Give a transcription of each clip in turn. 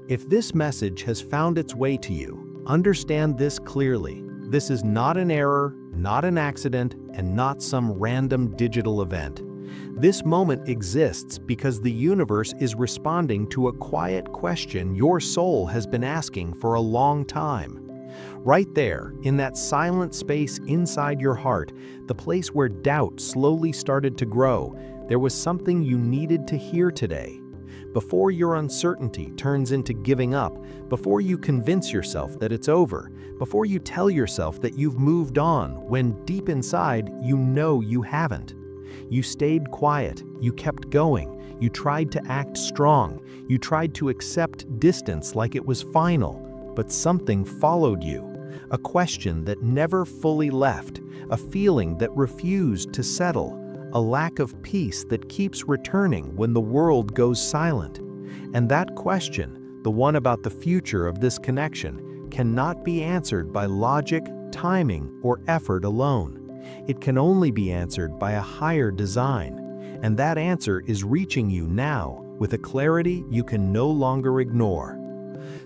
If this message has found its way to you, understand this clearly. This is not an error, not an accident, and not some random digital event. This moment exists because the universe is responding to a quiet question your soul has been asking for a long time. Right there, in that silent space inside your heart, the place where doubt slowly started to grow, there was something you needed to hear today. Before your uncertainty turns into giving up, before you convince yourself that it's over, before you tell yourself that you've moved on when deep inside you know you haven't. You stayed quiet, you kept going, you tried to act strong, you tried to accept distance like it was final, but something followed you. A question that never fully left, a feeling that refused to settle, a lack of peace that keeps returning when the world goes silent. And that question, the one about the future of this connection, cannot be answered by logic, timing, or effort alone. It can only be answered by a higher design. And that answer is reaching you now with a clarity you can no longer ignore.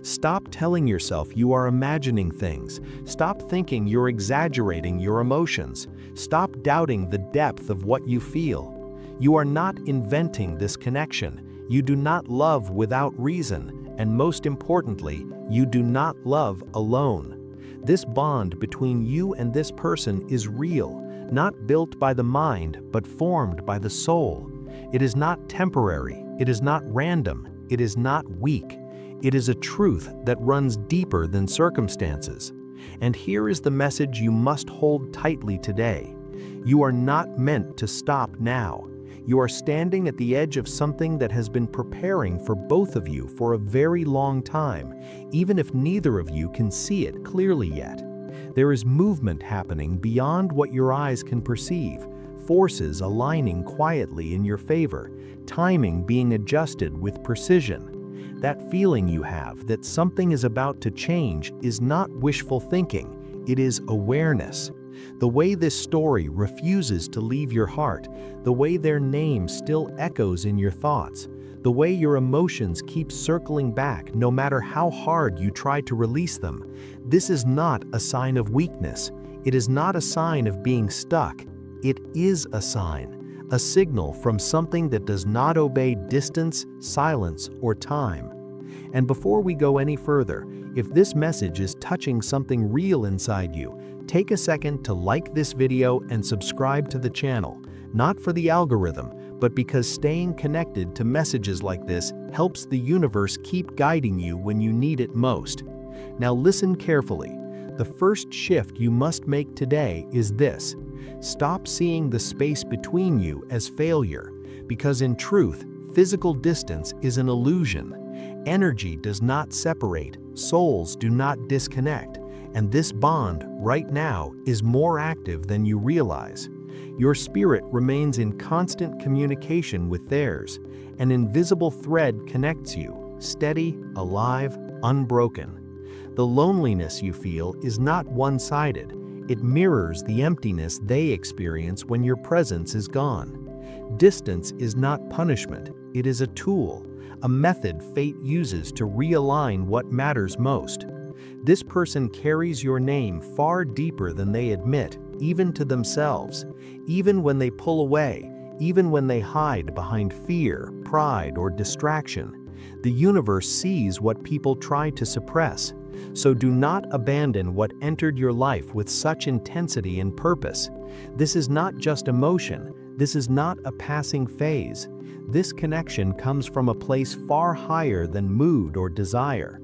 Stop telling yourself you are imagining things. Stop thinking you're exaggerating your emotions. Stop doubting the depth of what you feel. You are not inventing this connection. You do not love without reason, and most importantly, you do not love alone. This bond between you and this person is real, not built by the mind, but formed by the soul. It is not temporary. It is not random. It is not weak. It is a truth that runs deeper than circumstances. And here is the message you must hold tightly today. You are not meant to stop now. You are standing at the edge of something that has been preparing for both of you for a very long time, even if neither of you can see it clearly yet. There is movement happening beyond what your eyes can perceive, forces aligning quietly in your favor, timing being adjusted with precision. That feeling you have that something is about to change is not wishful thinking, it is awareness. The way this story refuses to leave your heart, the way their name still echoes in your thoughts, the way your emotions keep circling back no matter how hard you try to release them, this is not a sign of weakness. It is not a sign of being stuck. It is a sign. A signal from something that does not obey distance, silence, or time. And before we go any further, if this message is touching something real inside you, take a second to like this video and subscribe to the channel, not for the algorithm, but because staying connected to messages like this helps the universe keep guiding you when you need it most. Now listen carefully. The first shift you must make today is this. Stop seeing the space between you as failure, because in truth, physical distance is an illusion. Energy does not separate, souls do not disconnect, and this bond, right now, is more active than you realize. Your spirit remains in constant communication with theirs. An invisible thread connects you, steady, alive, unbroken. The loneliness you feel is not one-sided. It mirrors the emptiness they experience when your presence is gone. Distance is not punishment, it is a tool, a method fate uses to realign what matters most. This person carries your name far deeper than they admit, even to themselves. Even when they pull away, even when they hide behind fear, pride, or distraction, the universe sees what people try to suppress. So do not abandon what entered your life with such intensity and purpose. This is not just emotion. This is not a passing phase. This connection comes from a place far higher than mood or desire.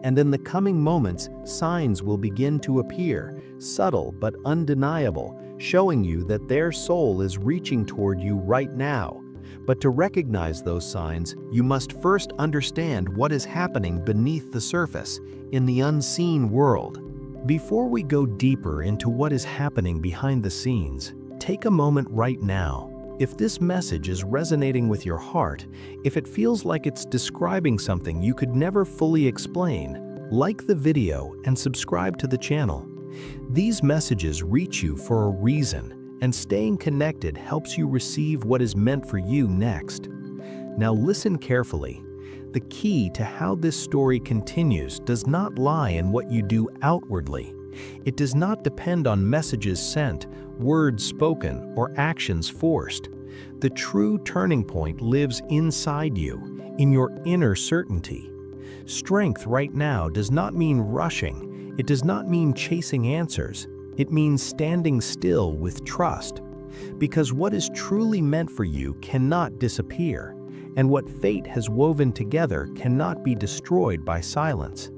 And in the coming moments, signs will begin to appear, subtle but undeniable, showing you that their soul is reaching toward you right now. But to recognize those signs, you must first understand what is happening beneath the surface, in the unseen world. Before we go deeper into what is happening behind the scenes, take a moment right now. If this message is resonating with your heart, if it feels like it's describing something you could never fully explain, like the video and subscribe to the channel. These messages reach you for a reason, and staying connected helps you receive what is meant for you next. Now listen carefully. The key to how this story continues does not lie in what you do outwardly. It does not depend on messages sent, words spoken, or actions forced. The true turning point lives inside you, in your inner certainty. Strength right now does not mean rushing. It does not mean chasing answers. It means standing still with trust. Because what is truly meant for you cannot disappear, and what fate has woven together cannot be destroyed by silence.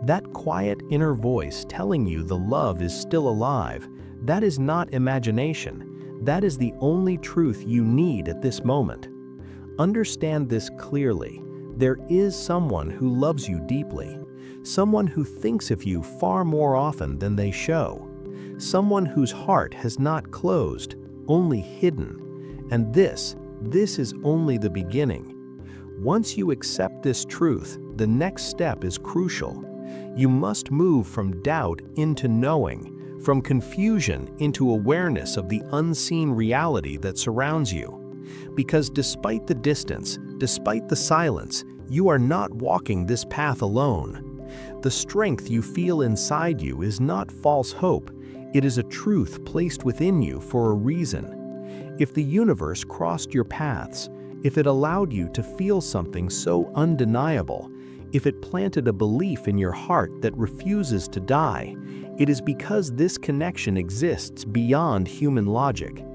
That quiet inner voice telling you the love is still alive, that is not imagination. That is the only truth you need at this moment. Understand this clearly. There is someone who loves you deeply, someone who thinks of you far more often than they show, someone whose heart has not closed, only hidden. And this is only the beginning. Once you accept this truth, the next step is crucial. You must move from doubt into knowing, from confusion into awareness of the unseen reality that surrounds you. Because despite the distance, despite the silence, you are not walking this path alone. The strength you feel inside you is not false hope. It is a truth placed within you for a reason. If the universe crossed your paths, if it allowed you to feel something so undeniable, if it planted a belief in your heart that refuses to die, it is because this connection exists beyond human logic.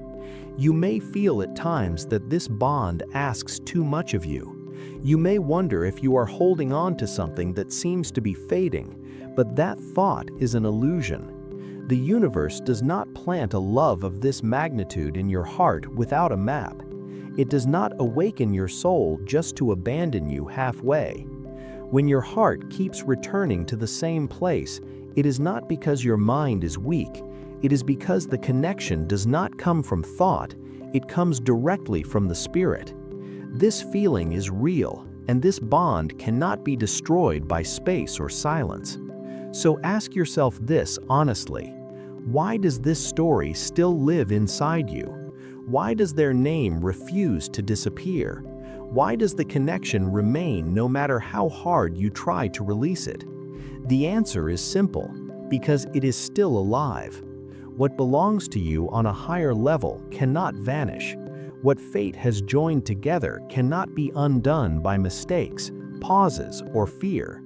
You may feel at times that this bond asks too much of you. You may wonder if you are holding on to something that seems to be fading, but that thought is an illusion. The universe does not plant a love of this magnitude in your heart without a map. It does not awaken your soul just to abandon you halfway. When your heart keeps returning to the same place, it is not because your mind is weak. It is because the connection does not come from thought, it comes directly from the spirit. This feeling is real, and this bond cannot be destroyed by space or silence. So ask yourself this honestly: why does this story still live inside you? Why does their name refuse to disappear? Why does the connection remain no matter how hard you try to release it? The answer is simple: because it is still alive. What belongs to you on a higher level cannot vanish. What fate has joined together cannot be undone by mistakes, pauses, or fear.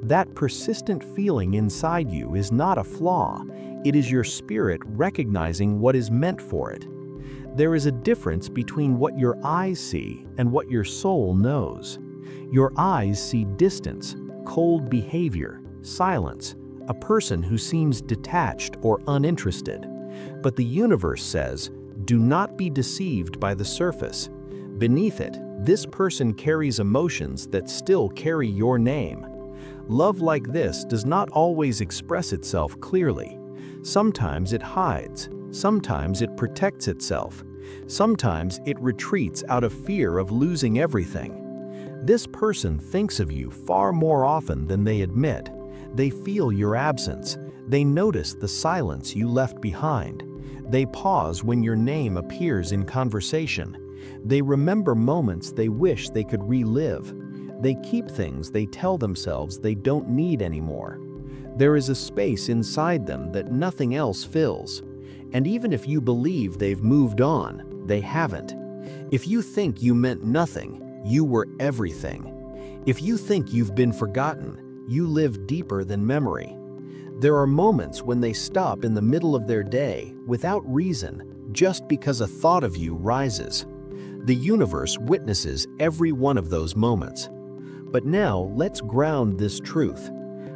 That persistent feeling inside you is not a flaw. It is your spirit recognizing what is meant for it. There is a difference between what your eyes see and what your soul knows. Your eyes see distance, cold behavior, silence, a person who seems detached or uninterested. But the universe says, do not be deceived by the surface. Beneath it, this person carries emotions that still carry your name. Love like this does not always express itself clearly. Sometimes it hides. Sometimes it protects itself. Sometimes it retreats out of fear of losing everything. This person thinks of you far more often than they admit. They feel your absence. They notice the silence you left behind. They pause when your name appears in conversation. They remember moments they wish they could relive. They keep things they tell themselves they don't need anymore. There is a space inside them that nothing else fills. And even if you believe they've moved on, they haven't. If you think you meant nothing, you were everything. If you think you've been forgotten, you live deeper than memory. There are moments when they stop in the middle of their day without reason, just because a thought of you rises. The universe witnesses every one of those moments. But now let's ground this truth.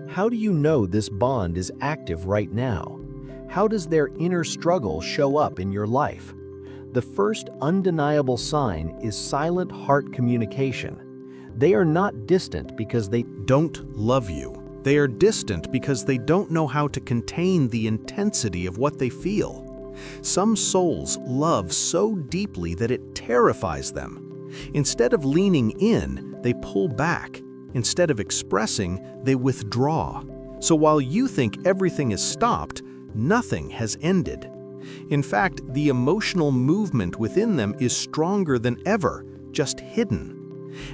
How do you know this bond is active right now? How does their inner struggle show up in your life? The first undeniable sign is silent heart communication. They are not distant because they don't love you. They are distant because they don't know how to contain the intensity of what they feel. Some souls love so deeply that it terrifies them. Instead of leaning in, they pull back. Instead of expressing, they withdraw. So while you think everything is stopped, nothing has ended. In fact, the emotional movement within them is stronger than ever, just hidden.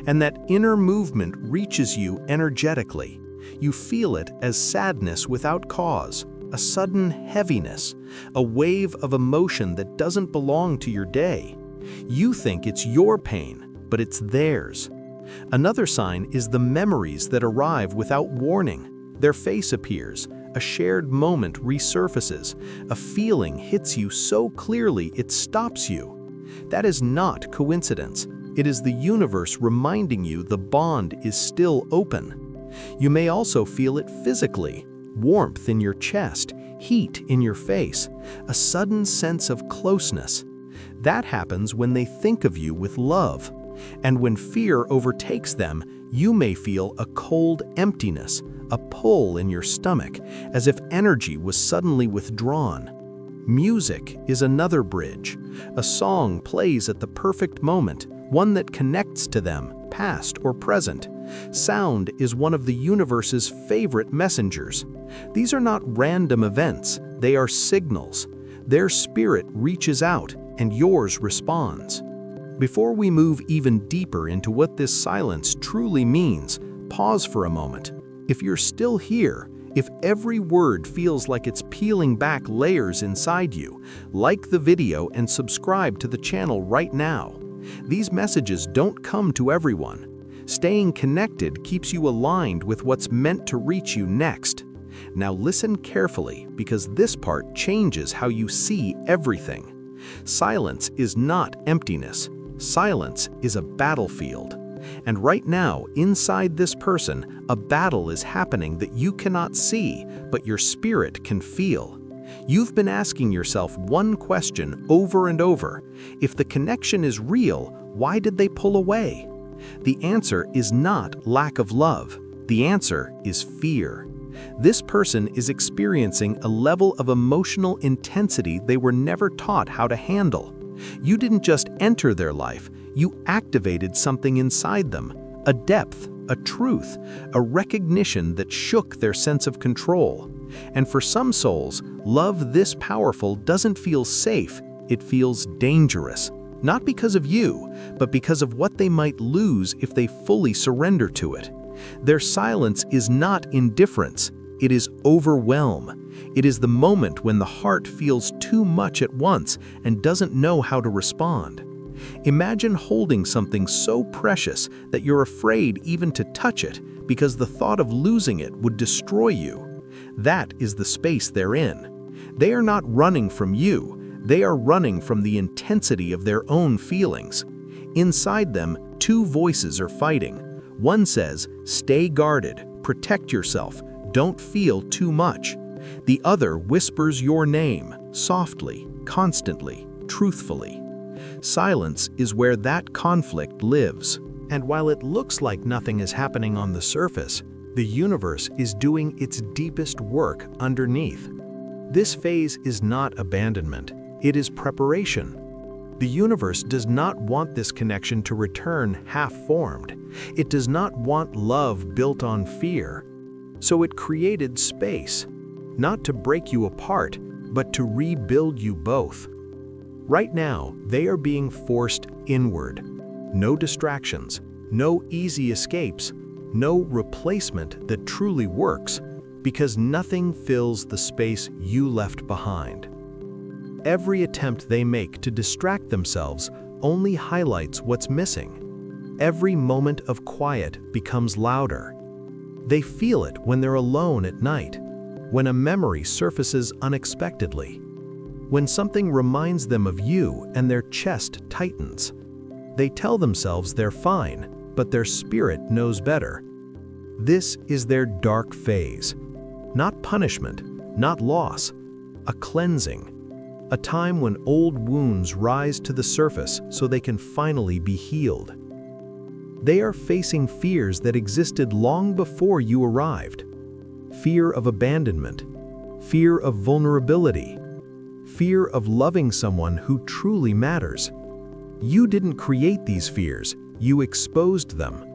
And that inner movement reaches you energetically. You feel it as sadness without cause, a sudden heaviness, a wave of emotion that doesn't belong to your day. You think it's your pain, but it's theirs. Another sign is the memories that arrive without warning. Their face appears, a shared moment resurfaces, a feeling hits you so clearly it stops you. That is not coincidence. It is the universe reminding you the bond is still open. You may also feel it physically, warmth in your chest, heat in your face, a sudden sense of closeness. That happens when they think of you with love. And when fear overtakes them, you may feel a cold emptiness, a pull in your stomach, as if energy was suddenly withdrawn. Music is another bridge. A song plays at the perfect moment, one that connects to them, past or present. Sound is one of the universe's favorite messengers. These are not random events, they are signals. Their spirit reaches out, and yours responds. Before we move even deeper into what this silence truly means, pause for a moment. If you're still here, if every word feels like it's peeling back layers inside you, like the video and subscribe to the channel right now. These messages don't come to everyone. Staying connected keeps you aligned with what's meant to reach you next. Now listen carefully, because this part changes how you see everything. Silence is not emptiness. Silence is a battlefield. And right now, inside this person, a battle is happening that you cannot see, but your spirit can feel. You've been asking yourself one question over and over. If the connection is real, why did they pull away? The answer is not lack of love. The answer is fear. This person is experiencing a level of emotional intensity they were never taught how to handle. You didn't just enter their life, you activated something inside them, a depth, a truth, a recognition that shook their sense of control. And for some souls, love this powerful doesn't feel safe, it feels dangerous. Not because of you, but because of what they might lose if they fully surrender to it. Their silence is not indifference, it is overwhelm. It is the moment when the heart feels too much at once and doesn't know how to respond. Imagine holding something so precious that you're afraid even to touch it because the thought of losing it would destroy you. That is the space they're in. They are not running from you, they are running from the intensity of their own feelings. Inside them, two voices are fighting. One says, "Stay guarded, protect yourself, don't feel too much." The other whispers your name, softly, constantly, truthfully. Silence is where that conflict lives. And while it looks like nothing is happening on the surface, the universe is doing its deepest work underneath. This phase is not abandonment, it is preparation. The universe does not want this connection to return half-formed. It does not want love built on fear. So it created space, not to break you apart, but to rebuild you both. Right now, they are being forced inward. No distractions, no easy escapes, no replacement that truly works, because nothing fills the space you left behind. Every attempt they make to distract themselves only highlights what's missing. Every moment of quiet becomes louder. They feel it when they're alone at night, when a memory surfaces unexpectedly, when something reminds them of you and their chest tightens. They tell themselves they're fine, but their spirit knows better. This is their dark phase. Not punishment, not loss, a cleansing. A time when old wounds rise to the surface so they can finally be healed. They are facing fears that existed long before you arrived. Fear of abandonment, fear of vulnerability, fear of loving someone who truly matters. You didn't create these fears, you exposed them.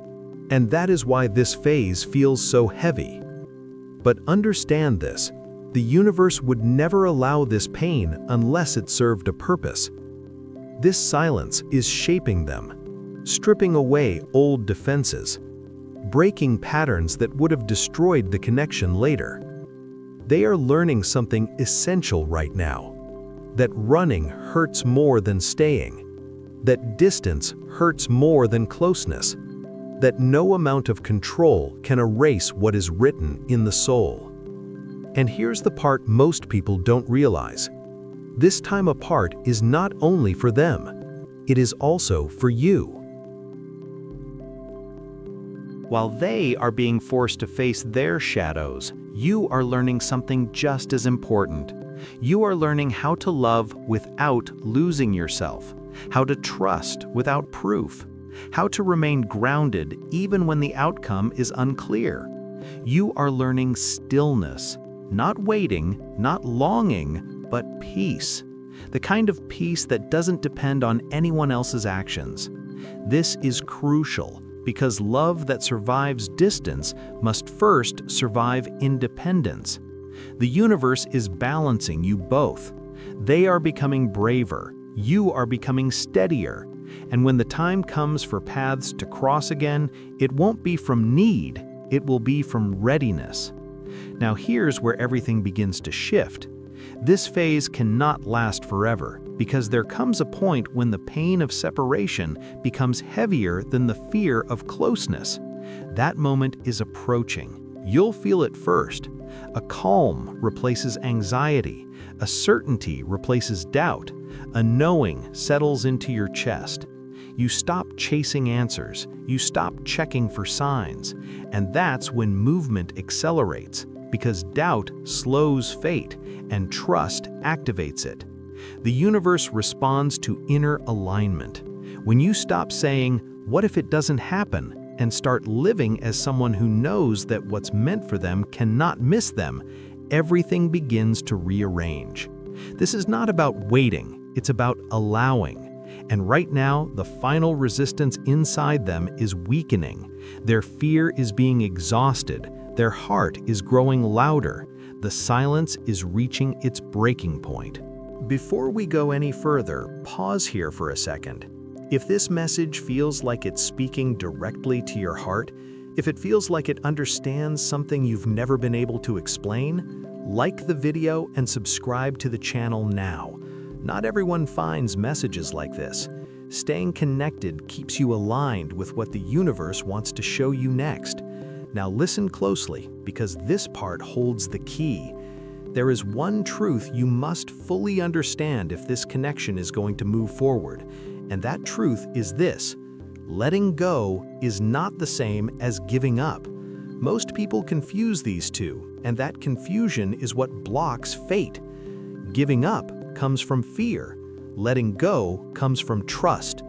And that is why this phase feels so heavy. But understand this, the universe would never allow this pain unless it served a purpose. This silence is shaping them. stripping away old defenses, breaking patterns that would have destroyed the connection later. They are learning something essential right now: that running hurts more than staying, that distance hurts more than closeness, that no amount of control can erase what is written in the soul. And here's the part most people don't realize. This time apart is not only for them, it is also for you. While they are being forced to face their shadows, you are learning something just as important. You are learning how to love without losing yourself, how to trust without proof, how to remain grounded even when the outcome is unclear. You are learning stillness, not waiting, not longing, but peace. The kind of peace that doesn't depend on anyone else's actions. This is crucial, because love that survives distance must first survive independence. The universe is balancing you both. They are becoming braver, you are becoming steadier, and when the time comes for paths to cross again, it won't be from need, it will be from readiness. Now here's where everything begins to shift. This phase cannot last forever, because there comes a point when the pain of separation becomes heavier than the fear of closeness. That moment is approaching. You'll feel it first. A calm replaces anxiety. A certainty replaces doubt. A knowing settles into your chest. You stop chasing answers. You stop checking for signs. And that's when movement accelerates, because doubt slows fate and trust activates it. The universe responds to inner alignment. When you stop saying, "What if it doesn't happen?" and start living as someone who knows that what's meant for them cannot miss them, everything begins to rearrange. This is not about waiting, it's about allowing. And right now, the final resistance inside them is weakening. Their fear is being exhausted. Their heart is growing louder. The silence is reaching its breaking point. Before we go any further, pause here for a second. If this message feels like it's speaking directly to your heart, if it feels like it understands something you've never been able to explain, like the video and subscribe to the channel now. Not everyone finds messages like this. Staying connected keeps you aligned with what the universe wants to show you next. Now listen closely, because this part holds the key. There is one truth you must fully understand if this connection is going to move forward, and that truth is this: letting go is not the same as giving up. Most people confuse these two, and that confusion is what blocks fate. Giving up comes from fear. Letting go comes from trust.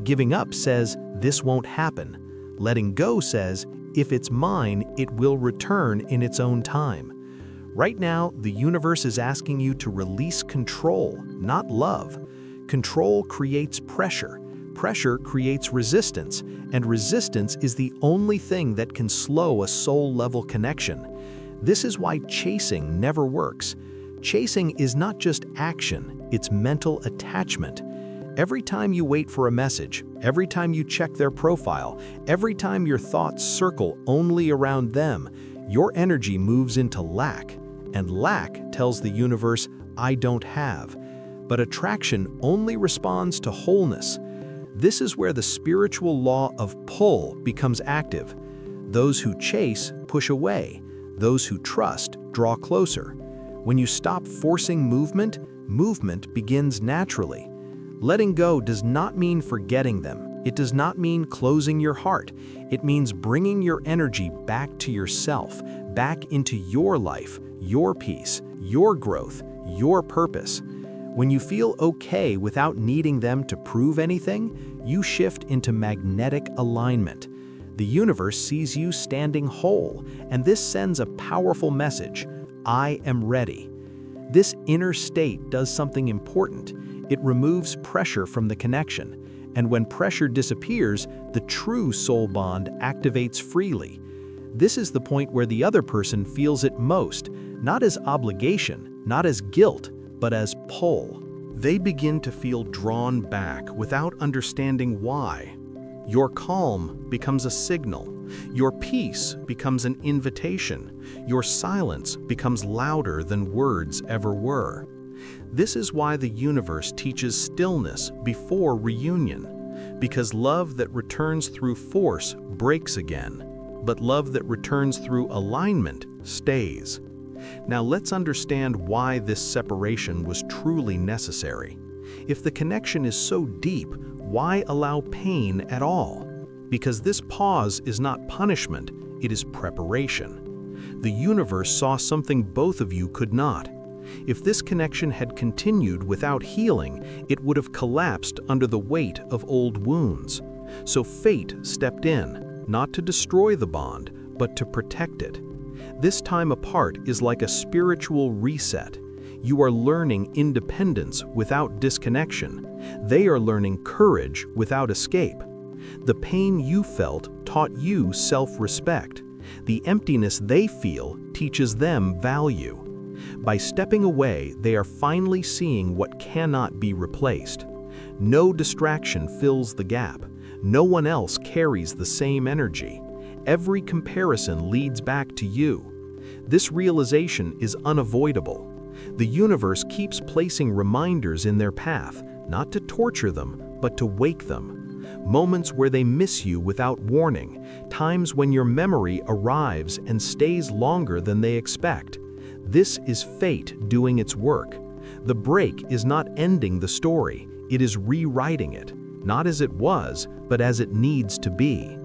Giving up says, "This won't happen." Letting go says, "If it's mine, it will return in its own time." Right now, the universe is asking you to release control, not love. Control creates pressure. Pressure creates resistance, and resistance is the only thing that can slow a soul-level connection. This is why chasing never works. Chasing is not just action, it's mental attachment. Every time you wait for a message, every time you check their profile, every time your thoughts circle only around them, your energy moves into lack. And lack tells the universe, "I don't have." But attraction only responds to wholeness. This is where the spiritual law of pull becomes active. Those who chase push away. Those who trust draw closer. When you stop forcing movement, movement begins naturally. Letting go does not mean forgetting them. It does not mean closing your heart. It means bringing your energy back to yourself, back into your life, your peace, your growth, your purpose. When you feel okay without needing them to prove anything, you shift into magnetic alignment. The universe sees you standing whole, and this sends a powerful message: I am ready. This inner state does something important. It removes pressure from the connection, and when pressure disappears, the true soul bond activates freely. This is the point where the other person feels it most, not as obligation, not as guilt, but as pull. They begin to feel drawn back without understanding why. Your calm becomes a signal. Your peace becomes an invitation. Your silence becomes louder than words ever were. This is why the universe teaches stillness before reunion, because love that returns through force breaks again, but love that returns through alignment stays. Now let's understand why this separation was truly necessary. If the connection is so deep, why allow pain at all? Because this pause is not punishment, it is preparation. The universe saw something both of you could not. If this connection had continued without healing, it would have collapsed under the weight of old wounds. So fate stepped in, not to destroy the bond, but to protect it. This time apart is like a spiritual reset. You are learning independence without disconnection. They are learning courage without escape. The pain you felt taught you self-respect. The emptiness they feel teaches them value. By stepping away, they are finally seeing what cannot be replaced. No distraction fills the gap. No one else carries the same energy. Every comparison leads back to you. This realization is unavoidable. The universe keeps placing reminders in their path, not to torture them, but to wake them. Moments where they miss you without warning, times when your memory arrives and stays longer than they expect. This is fate doing its work. The break is not ending the story, it is rewriting it, not as it was, but as it needs to be.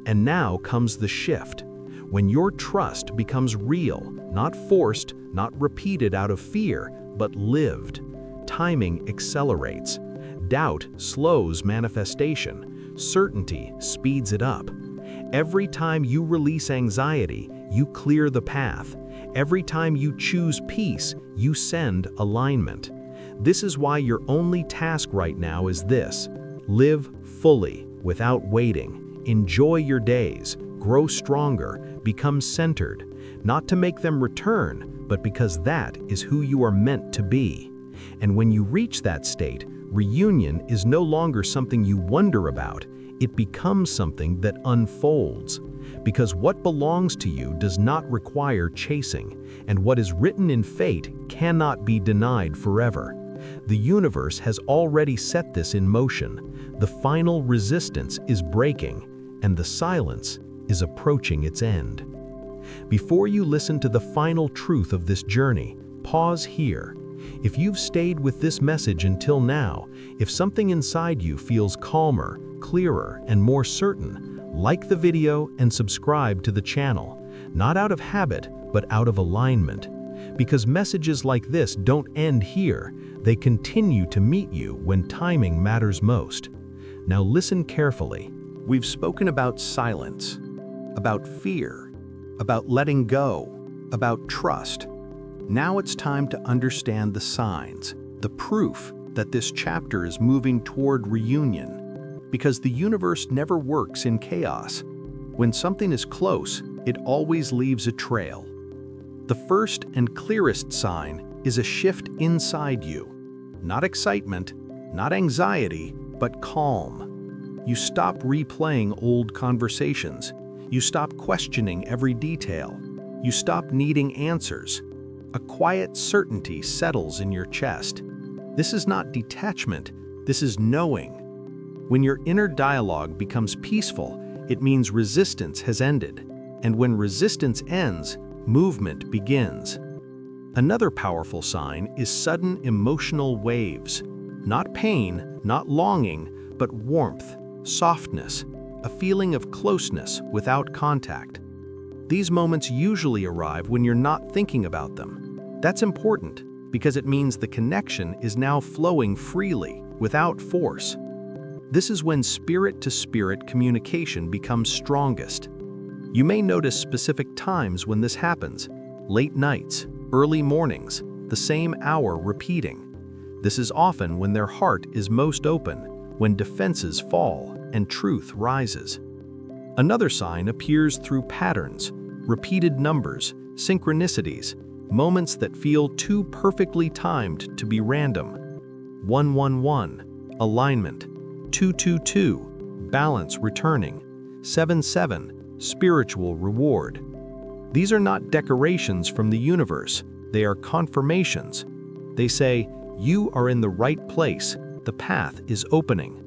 And now comes the shift. When your trust becomes real, not forced, not repeated out of fear, but lived, timing accelerates. Doubt slows manifestation. Certainty speeds it up. Every time you release anxiety, you clear the path. Every time you choose peace, you send alignment. This is why your only task right now is this: live fully, without waiting. Enjoy your days, grow stronger, become centered, not to make them return, but because that is who you are meant to be. And when you reach that state, reunion is no longer something you wonder about, it becomes something that unfolds. Because what belongs to you does not require chasing, and what is written in fate cannot be denied forever. The universe has already set this in motion. The final resistance is breaking, and the silence is approaching its end. Before you listen to the final truth of this journey, pause here. If you've stayed with this message until now, if something inside you feels calmer, clearer, and more certain, like the video and subscribe to the channel, not out of habit, but out of alignment. Because messages like this don't end here, they continue to meet you when timing matters most. Now listen carefully. We've spoken about silence, about fear, about letting go, about trust. Now it's time to understand the signs, the proof that this chapter is moving toward reunion. Because the universe never works in chaos. When something is close, it always leaves a trail. The first and clearest sign is a shift inside you. Not excitement, not anxiety, but calm. You stop replaying old conversations. You stop questioning every detail. You stop needing answers. A quiet certainty settles in your chest. This is not detachment, this is knowing. When your inner dialogue becomes peaceful, it means resistance has ended. And when resistance ends, movement begins. Another powerful sign is sudden emotional waves. Not pain, not longing, but warmth, softness, a feeling of closeness without contact. These moments usually arrive when you're not thinking about them. That's important because it means the connection is now flowing freely, without force. This is when spirit-to-spirit communication becomes strongest. You may notice specific times when this happens: late nights, early mornings, the same hour repeating. This is often when their heart is most open, when defenses fall and truth rises. Another sign appears through patterns, repeated numbers, synchronicities, moments that feel too perfectly timed to be random. 111, alignment. 222, balance returning. 7-7, spiritual reward. These are not decorations from the universe, they are confirmations. They say, you are in the right place, the path is opening.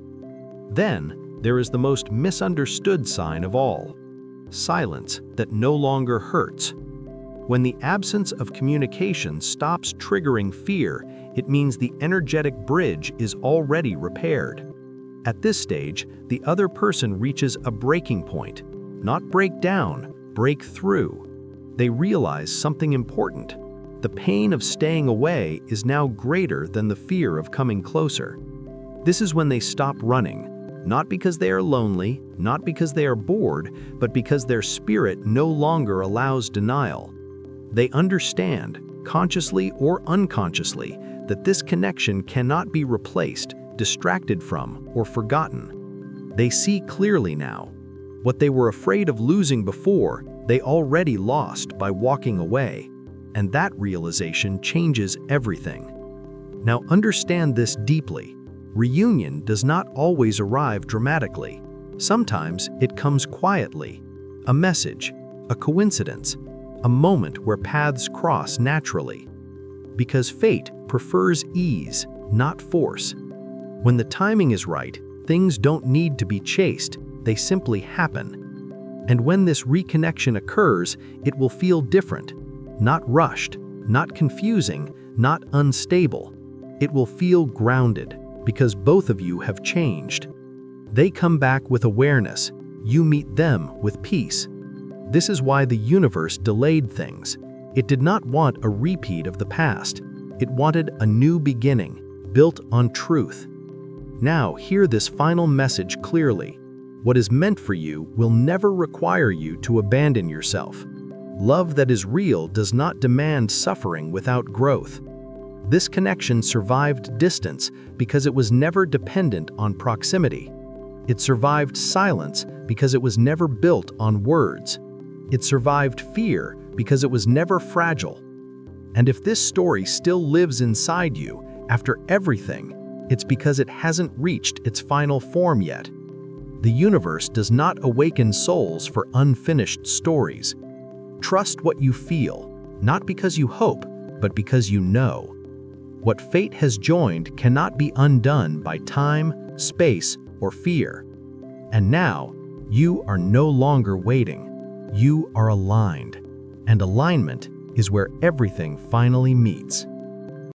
Then, there is the most misunderstood sign of all: silence that no longer hurts. When the absence of communication stops triggering fear, it means the energetic bridge is already repaired. At this stage, the other person reaches a breaking point. Not break down, break through. They realize something important. The pain of staying away is now greater than the fear of coming closer. This is when they stop running, not because they are lonely, not because they are bored, but because their spirit no longer allows denial. They understand, consciously or unconsciously, that this connection cannot be replaced, distracted from, or forgotten. They see clearly now. What they were afraid of losing before, they already lost by walking away. And that realization changes everything. Now understand this deeply. Reunion does not always arrive dramatically. Sometimes it comes quietly. A message, a coincidence, a moment where paths cross naturally. Because fate prefers ease, not force. When the timing is right, things don't need to be chased, they simply happen. And when this reconnection occurs, it will feel different. Not rushed, not confusing, not unstable. It will feel grounded, because both of you have changed. They come back with awareness. You meet them with peace. This is why the universe delayed things. It did not want a repeat of the past. It wanted a new beginning, built on truth. Now hear this final message clearly. What is meant for you will never require you to abandon yourself. Love that is real does not demand suffering without growth. This connection survived distance because it was never dependent on proximity. It survived silence because it was never built on words. It survived fear because it was never fragile. And if this story still lives inside you after everything, it's because it hasn't reached its final form yet. The universe does not awaken souls for unfinished stories. Trust what you feel, not because you hope, but because you know. What fate has joined cannot be undone by time, space, or fear. And now, you are no longer waiting. You are aligned. And alignment is where everything finally meets.